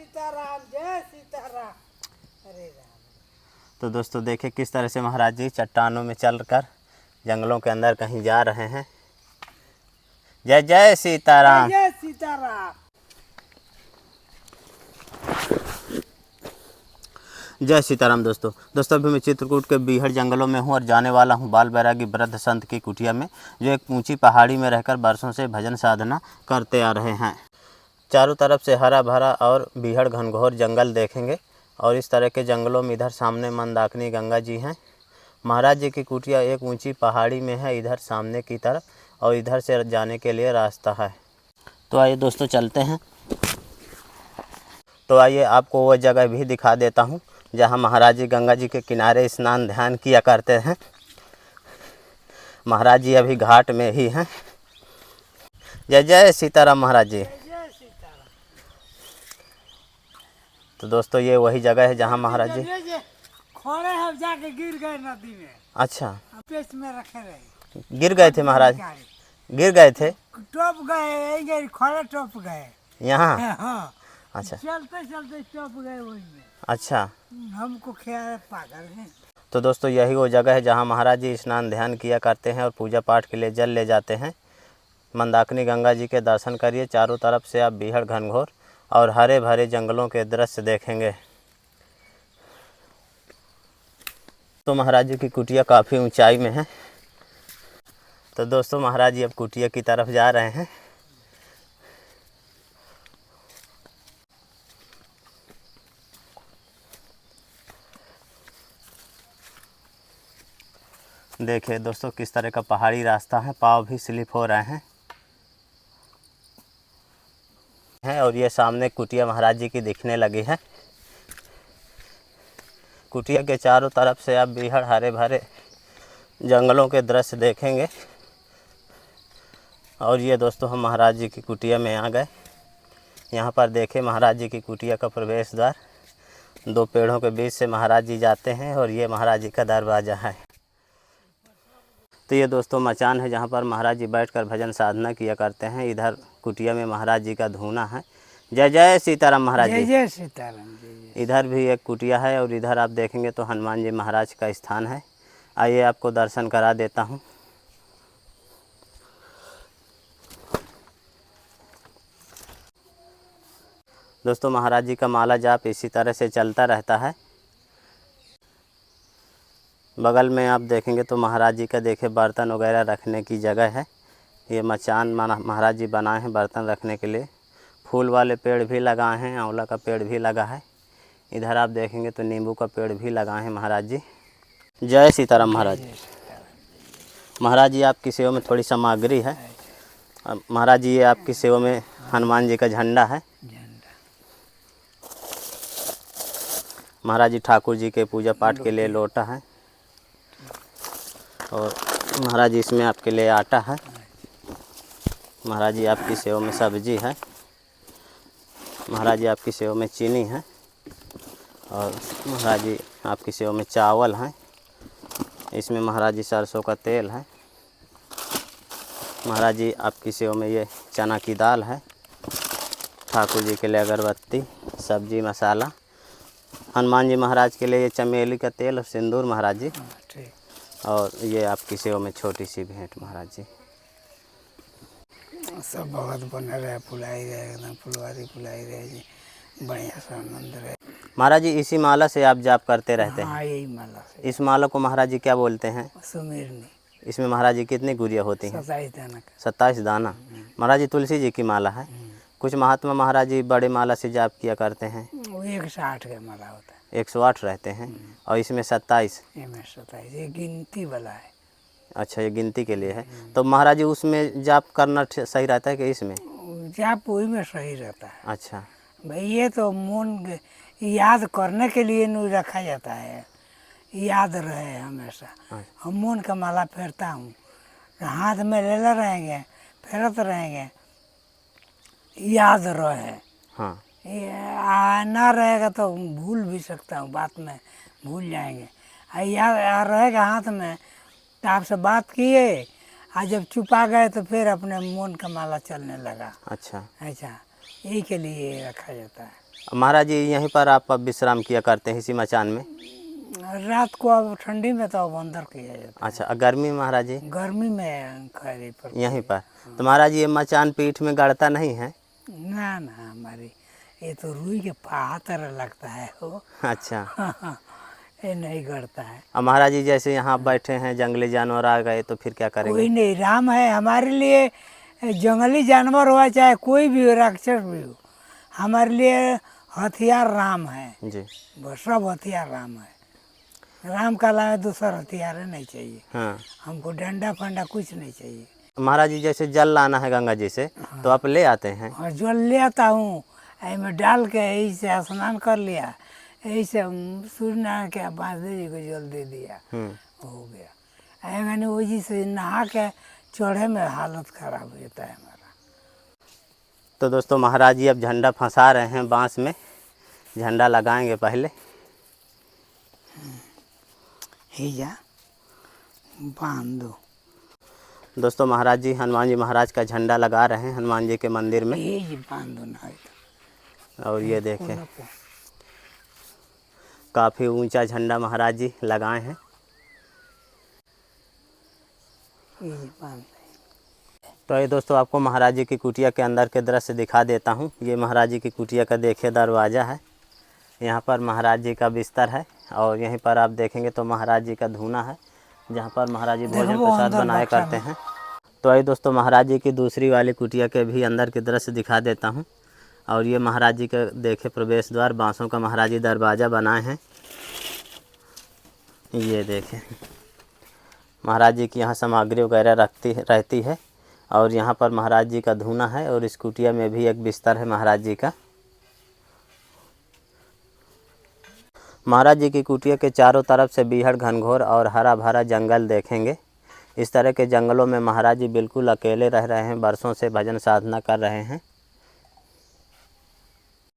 सीताराम, जय सीताराम। अरे राम। तो दोस्तों देखिए किस तरह से महाराज जी चट्टानों में चलकर जंगलों के अंदर कहीं जा रहे हैं। जय जय सीताराम। जय सीताराम। जय सीताराम। दोस्तों अभी मैं चित्रकूट के बीहड़ जंगलों में हूँ और जाने वाला हूँ बाल बैरागी वृद्ध संत की कुटिया में, जो एक ऊंची पहाड़ी में रहकर वर्षों से भजन साधना करते आ रहे हैं। चारों तरफ से हरा भरा और बीहड़ घनघोर जंगल देखेंगे और इस तरह के जंगलों में इधर सामने मंदाकिनी गंगा जी हैं। महाराज जी की कुटिया एक ऊंची पहाड़ी में है इधर सामने की तरफ, और इधर से जाने के लिए रास्ता है। तो आइए दोस्तों चलते हैं। तो आइए आपको वो जगह भी दिखा देता हूँ जहाँ महाराज जी गंगा जी के किनारे स्नान ध्यान किया करते हैं। महाराज जी अभी घाट में ही हैं। जय जय सीताराम महाराज जी। जय सीताराम। तो दोस्तों ये वही जगह है जहाँ महाराज जी खोड़े हम जाके गिर गए नदी में। अच्छा पेट में रखे रहे। गिर गए थे महाराज, गिर गए थे, टोप गए, खोड़े टोप गए यहाँ। हाँ। अच्छा चलते चलते टोप गए वही में। अच्छा। हमको ख्याल पागल है। तो दोस्तों यही वो जगह है जहाँ महाराज जी स्नान ध्यान किया करते हैं और पूजा पाठ के लिए जल ले जाते हैं। मंदाकिनी गंगा जी के दर्शन करिए। चारों तरफ से आप बीहड़ घनघोर और हरे भरे जंगलों के दृश्य देखेंगे। तो महाराज जी की कुटिया काफ़ी ऊंचाई में है। तो दोस्तों महाराज जी अब कुटिया की तरफ जा रहे हैं। देखिए दोस्तों किस तरह का पहाड़ी रास्ता है, पाँव भी स्लिप हो रहे हैं। और ये सामने कुटिया महाराज जी की दिखने लगी है। कुटिया के चारों तरफ से आप बीहड़ हरे भरे जंगलों के दृश्य देखेंगे। और ये दोस्तों हम महाराज जी की कुटिया में आ गए। यहाँ पर देखें महाराज जी की कुटिया का प्रवेश द्वार, दो पेड़ों के बीच से महाराज जी जाते हैं और ये महाराज जी का दरवाज़ा है। तो ये दोस्तों मचान है जहाँ पर महाराज जी बैठकर भजन साधना किया करते हैं। इधर कुटिया में महाराज जी का धूना है। जय जय सीताराम महाराज जी। जय जय सीताराम। जय। इधर भी एक कुटिया है और इधर आप देखेंगे तो हनुमान जी महाराज का स्थान है। आइए आपको दर्शन करा देता हूँ। दोस्तों महाराज जी का माला जाप इसी तरह से चलता रहता है। बगल में आप देखेंगे तो महाराज जी का देखे बर्तन वगैरह रखने की जगह है। ये मचान महाराज जी बनाए हैं बर्तन रखने के लिए। फूल वाले पेड़ भी लगाए हैं, आंवला का पेड़ भी लगा है। इधर आप देखेंगे तो नींबू का पेड़ भी लगाए हैं महाराज जी। जय सीताराम महाराज। महाराज जी आपकी सेवा में थोड़ी सामग्री है। महाराज जी ये आपकी सेवा में हनुमान जी का झंडा है। महाराज जी ठाकुर जी के पूजा पाठ के लिए लोटा है। और महाराज जी इसमें आपके लिए आटा है। महाराज जी आपकी सेवा में सब्जी है। महाराज जी आपकी सेवा में चीनी है। और महाराज जी आपकी सेवा में चावल है। इसमें महाराज जी सरसों का तेल है। महाराज जी आपकी सेवा में ये चना की दाल है। ठाकुर जी के लिए अगरबत्ती, सब्जी, मसाला। हनुमान जी महाराज के लिए ये चमेली का तेल और सिंदूर महाराज जी। और ये आपकी सेवा में छोटी सी भेंट महाराज जी। सब भगत बने रहे, फुलाई रहे, एकदम फुलवारी फुलाई रहे जी, बढ़िया सा आनंद रहे। महाराज जी इसी माला से आप जाप करते रहते हैं? हाँ यही माला से। इस माला को महाराज जी क्या बोलते हैं? सुमेरनी। इसमें महाराज जी कितनी गुड़िया होती हैं? 27 दाना। 27 दाना। महाराज जी तुलसी जी की माला है। कुछ महात्मा महाराज जी बड़े माला से जाप किया करते हैं। वो 108 का माला होता है। 108 रहते हैं और इसमें 27। इसमें 27 ये गिनती वाला है। अच्छा ये गिनती के लिए है। तो महाराज जी उसमें जाप करना सही रहता है कि इसमें? जाप वही में सही रहता है। अच्छा भाई ये तो मन याद करने के लिए नहीं रखा जाता है, याद रहे हमेशा। हम मन का माला फेरता हूँ, हाथ में ले रहेंगे, फेरत रहेंगे, याद रहे। हाँ ना रहेगा तो भूल भी सकता हूँ, बात में भूल जाएंगे। याद रहेगा हाथ में तो आपसे बात किए, आज जब छुपा गए तो फिर अपने मन का माला चलने लगा। अच्छा ऐसा यही के लिए रखा जाता है। महाराज जी यहीं पर आप अब विश्राम किया करते हैं इसी मचान में? रात को अब ठंडी में तो अब अंदर किया जाता अच्छा, गर्मी में महाराज जी है, गर्मी में खैरी पर यहीं पर। तो महाराज जी ये मचान पीठ में गड़ता नहीं है? ना ना, हमारी ये तो रुई के पहाड़ तरह लगता है वो। अच्छा। ये नहीं गड़ता है। अब महाराज जी जैसे यहाँ बैठे हैं, जंगली जानवर आ गए तो फिर क्या करेंगे? कोई नहीं, राम है हमारे लिए। जंगली जानवर हुआ चाहे कोई भी हो, राक्षस भी हो, हमारे लिए हथियार राम है। जी। बस सब हथियार राम है। राम का अलावा दूसरा हथियार नहीं चाहिए। हाँ हमको डंडा फंडा कुछ नहीं चाहिए। महाराज जी जैसे जल लाना है गंगा जी से तो आप ले आते हैं? और जल ले आता हूँ, में डाल के यही से स्नान कर लिया, यही से सूर्य नारायण के बांधे जी को जल दे दिया, हो गया। मैंने वही से नहा के चढ़े में हालत खराब हो जाता है हमारा। तो दोस्तों महाराज जी अब झंडा फंसा रहे हैं बांस में, झंडा लगाएंगे पहले। ही जा बांध दो। दोस्तों महाराज जी हनुमान जी महाराज का झंडा लगा रहे हैं हनुमान जी के मंदिर में। ये बांध दो ना। और ये देखें काफ़ी ऊंचा झंडा महाराज जी लगाए हैं। ये बांध। तो ये दोस्तों आपको महाराज जी की कुटिया के अंदर के दृश्य दिखा देता हूँ। ये महाराज जी की कुटिया का देखिए दरवाज़ा है, यहाँ पर महाराज जी का बिस्तर है और यहीं पर आप देखेंगे तो महाराज जी का धूना है जहाँ पर महाराज जी भोजन प्रसाद बनाया करते हैं। तो ये दोस्तों महाराज जी की दूसरी वाली कुटिया के भी अंदर के दृश्य दिखा देता हूँ। और ये महाराज जी का देखे प्रवेश द्वार, बांसों का महाराज जी दरवाज़ा बनाए हैं। ये देखें महाराज जी की यहाँ सामग्री वगैरह रहती है और यहाँ पर महाराज जी का धूना है और इस कुटिया में भी एक बिस्तर है महाराज जी का। महाराज जी की कुटिया के चारों तरफ से बीहड़ घनघोर और हरा भरा जंगल देखेंगे। इस तरह के जंगलों में महाराज जी बिल्कुल अकेले रह रहे हैं, बरसों से भजन साधना कर रहे हैं।